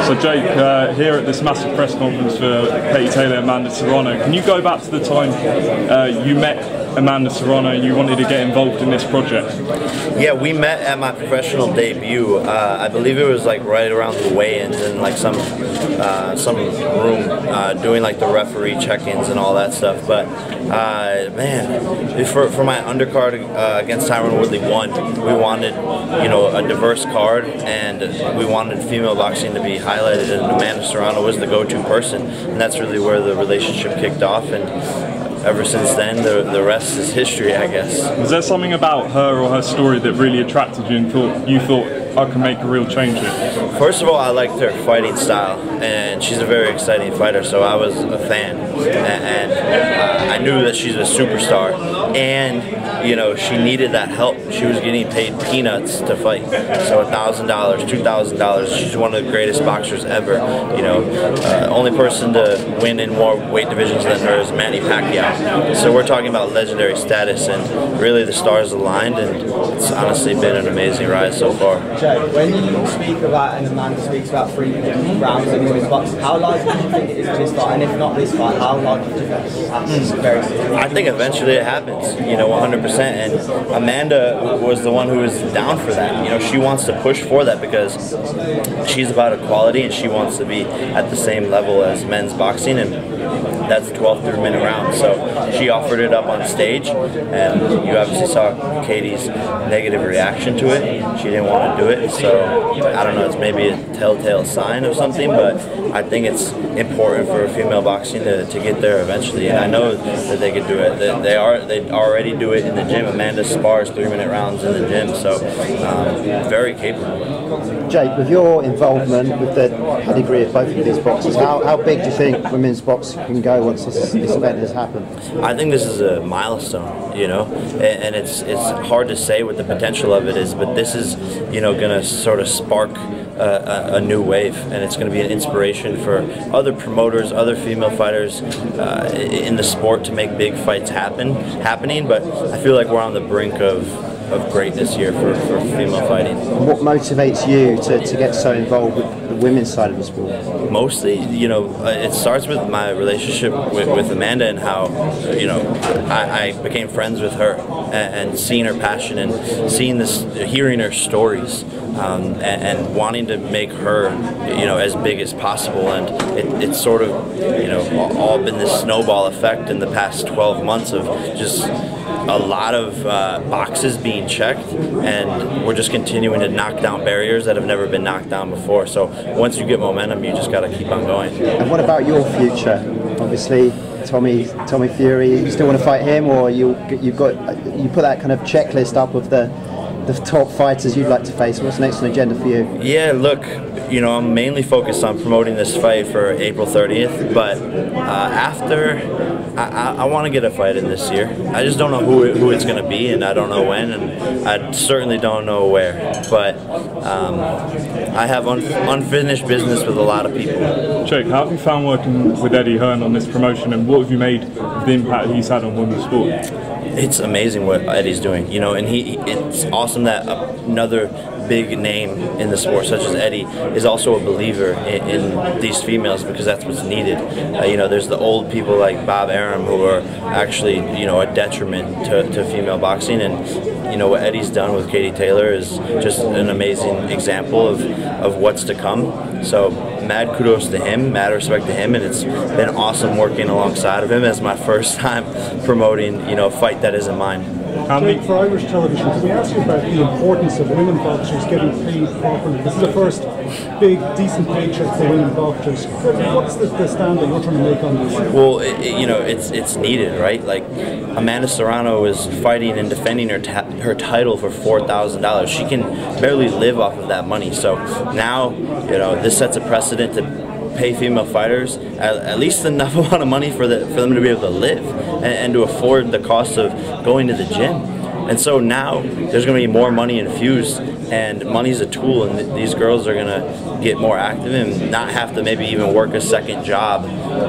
So Jake, here at this massive press conference for Taylor and Amanda Serrano, can you go back to the time you met Amanda Serrano and you wanted to get involved in this project? Yeah, we met at my professional debut. I believe it was like right around the weigh-ins in like some room doing like the referee check-ins and all that stuff. But man, for my undercard against Tyron Woodley 1, we wanted a diverse card, and we wanted female boxing to be highlighted, and Amanda Serrano was the go-to person, and that's really where the relationship kicked off. And ever since then, the rest is history, I guess. Was there something about her or her story that really attracted you and you thought I can make a real change here? First of all, I liked her fighting style, and she's a very exciting fighter, so I was a fan. And I knew that she's a superstar, and she needed that help. She was getting paid peanuts to fight, so $1,000, $2,000. She's one of the greatest boxers ever. Only person to win in more weight divisions than her is Manny Pacquiao. So we're talking about legendary status, and really the stars aligned, and it's honestly been an amazing ride so far. When you speak about, and Amanda speaks about 3 rounds in women's boxing, how likely do you think it is for this fight? And if not this fight, how likely do you think it happens? I think eventually it happens, 100%. And Amanda was the one who was down for that. She wants to push for that because she's about equality, and she wants to be at the same level as men's boxing, and that's 12 3-minute rounds. So she offered it up on stage, and you obviously saw Katie's negative reaction to it. She didn't want to do it, so I don't know, it's maybe a telltale sign of something, but I think it's important for female boxing to get there eventually, and I know that they could do it. They already do it in the gym. Amanda spars 3-minute rounds in the gym, so very capable. Jake, with your involvement with the pedigree of both of these boxers, how big do you think women's boxing can go once this event has happened? I think this is a milestone, and it's hard to say what the potential of it is, but this is, going to sort of spark a new wave, and it's going to be an inspiration for other promoters, other female fighters in the sport to make big fights happening. But I feel like we're on the brink of greatness here for female fighting. What motivates you to get so involved with the women's side of the sport? Mostly, it starts with my relationship with Amanda, and how, I became friends with her, and seeing her passion and hearing her stories, and wanting to make her, as big as possible. And it's sort of, all been this snowball effect in the past 12 months of just a lot of boxes being checked, and we're just continuing to knock down barriers that have never been knocked down before. So once you get momentum, you just got to keep on going. And what about your future? Obviously, Tommy Fury, you still want to fight him, or you put that kind of checklist up of the top fighters you'd like to face? What's next on the agenda for you? Yeah, look, I'm mainly focused on promoting this fight for April 30th, but after, I want to get a fight in this year. I just don't know who it's going to be, and I don't know when, and I certainly don't know where. But I have unfinished business with a lot of people. Jake, how have you found working with Eddie Hearn on this promotion, and what have you made of the impact he's had on women's sport? It's amazing what Eddie's doing, and it's awesome that another big name in the sport, such as Eddie, is also a believer in these females, because that's what's needed. There's the old people like Bob Arum who are actually, a detriment to female boxing, and what Eddie's done with Katie Taylor is just an amazing example of what's to come. So mad kudos to him, mad respect to him, and it's been awesome working alongside of him as my first time promoting, a fight that isn't mine. Jake, for Irish television, can we ask you about the importance of women boxers getting paid properly? This is the first big, decent paycheck for women boxers. What's the stand that you're trying to make on this? Well, it's needed, right? Like, Amanda Serrano is fighting and defending her title for $4,000. She can barely live off of that money. So now, this sets a precedent to pay female fighters at least enough amount of money for them to be able to live and to afford the cost of going to the gym. And so now there's going to be more money infused and money's a tool, and these girls are gonna get more active and not have to maybe even work a second job,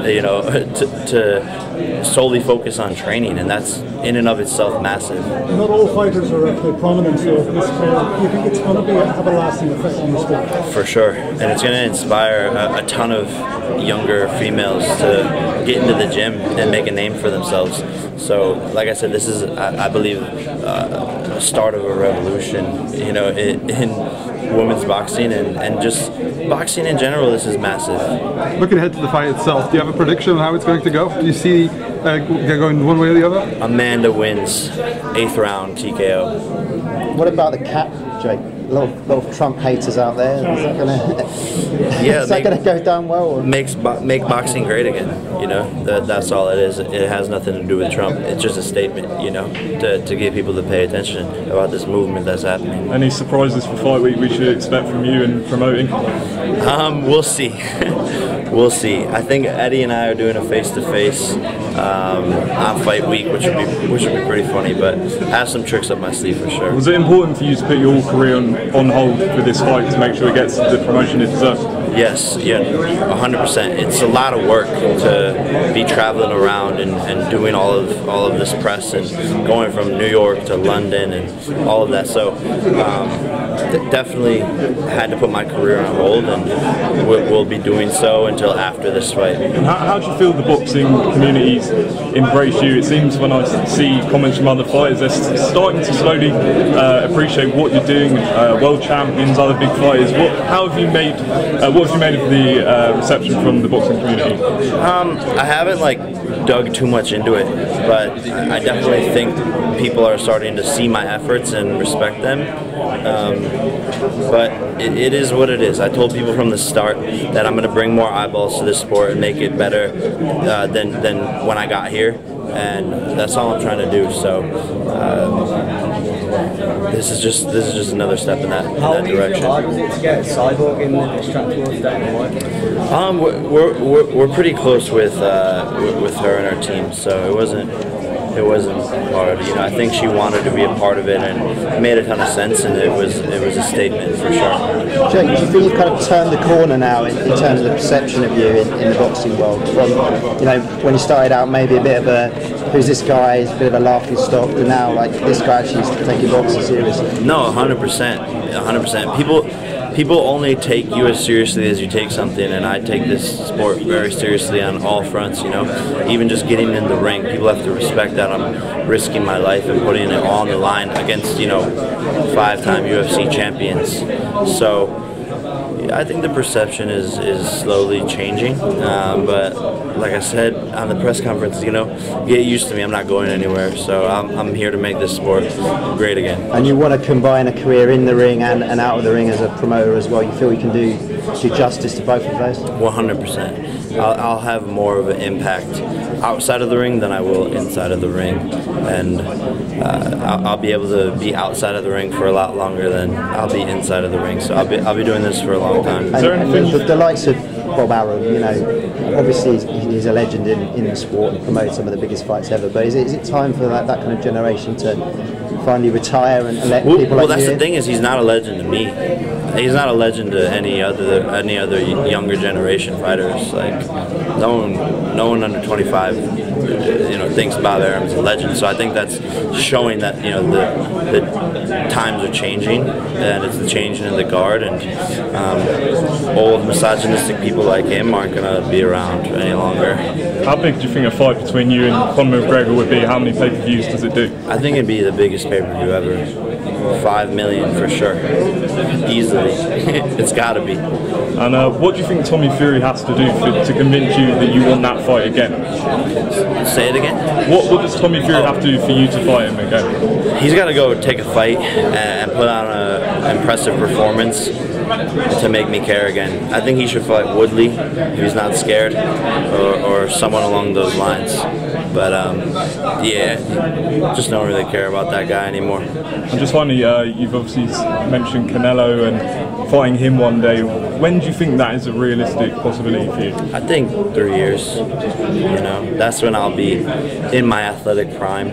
you know, to solely focus on training, and that's in and of itself massive. Not all fighters are of the prominence of this player. Do you think it's going to have a lasting effect on the sport? For sure, and it's going to inspire a ton of younger females to get into the gym and make a name for themselves. So, like I said, this is, I believe, the start of a revolution, you know, in women's boxing and just boxing in general. This is massive. Looking ahead to the fight itself, do you have a prediction on how it's going to go? Do you see going one way or the other? Amanda wins, 8th round TKO. What about the cap, Jake? A lot of Trump haters out there. Is that gonna, yeah, is that gonna go down well? Or? Make boxing great again. You know, that's all it is. It has nothing to do with Trump. It's just a statement, you know, to get people to pay attention about this movement that's happening. Any surprises for fight week we should expect from you in promoting? We'll see. We'll see. I think Eddie and I are doing a face-to-face on fight week, which would be pretty funny. But I have some tricks up my sleeve for sure. Was it important for you to put your career on hold for this fight to make sure it gets the promotion it deserves? Yes, yeah, 100%. It's a lot of work to be traveling around and doing all of this press and going from New York to London and all of that. So definitely had to put my career on hold, and we'll be doing so until after this fight. And how do you feel the boxing community's embraced you? It seems when I see comments from other fighters, they're starting to slowly appreciate what you're doing. World champions, other big fighters. What have you made of the reception from the boxing community? I haven't dug too much into it, but I definitely think people are starting to see my efforts and respect them. But it is what it is. I told people from the start that I'm going to bring more eyeballs to this sport and make it better than when I got here, and that's all I'm trying to do. So this is just another step in that direction. How hard was it to get Cyborg in this track towards Dana White? We're pretty close with her and our team, so it wasn't hard. You know, I think she wanted to be a part of it, and it made a ton of sense, and it was a statement for sure. Jake, do you think you've kind of turned the corner now in terms of the perception of you in the boxing world? From, you know, when you started out maybe a bit of a who's this guy, he's a bit of a laughing stock, and now this guy actually is taking boxing seriously. No, 100%. People only take you as seriously as you take something, and I take this sport very seriously on all fronts, you know. Even just getting in the ring, people have to respect that I'm risking my life and putting it all on the line against, you know, 5-time UFC champions. So I think the perception is slowly changing, but like I said on the press conference, you know, get used to me. I'm not going anywhere, so I'm here to make this sport great again. And you want to combine a career in the ring and out of the ring as a promoter as well. You feel you can do justice to both of those? 100%. I'll have more of an impact outside of the ring than I will inside of the ring, and I'll be able to be outside of the ring for a lot longer than I'll be inside of the ring. So I'll be doing this for a long time. Is there anything the likes of Bob Arum, you know, obviously he's a legend in the sport and promotes some of the biggest fights ever. But is it time for that kind of generation to finally retire and let people like you? Well, that's the thing, is he's not a legend to me. He's not a legend to any other younger generation fighters. Like no one under 25, you know, thinks Bob Arum is a legend. So I think that's showing that, you know, the times are changing, and it's the changing of the guard, and old misogynistic people like him aren't going to be around any longer. How big do you think a fight between you and Conor McGregor would be? How many pay-per-views does it do? I think it'd be the biggest pay-per-view ever. 5 million for sure, easily. It's got to be. And what do you think Tommy Fury has to do to convince you that you want that fight again? Say it again? What does Tommy Fury have to do for you to fight him again? He's got to go take a fight and put on an impressive performance, to make me care again. I think he should fight Woodley if he's not scared, or someone along those lines. But yeah, just don't really care about that guy anymore. And just finally, you've obviously mentioned Canelo and fighting him one day. When do you think that is a realistic possibility for you? I think 3 years. You know, that's when I'll be in my athletic prime,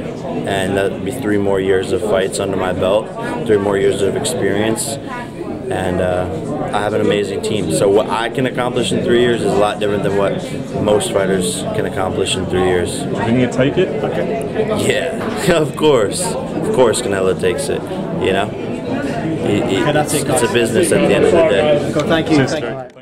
and that'll be 3 more years of fights under my belt, 3 more years of experience, and I have an amazing team. So what I can accomplish in 3 years is a lot different than what most fighters can accomplish in 3 years. Do you think you take it? Okay. Yeah, of course Canelo takes it. You know, it's a business at the end of the day. Thank you.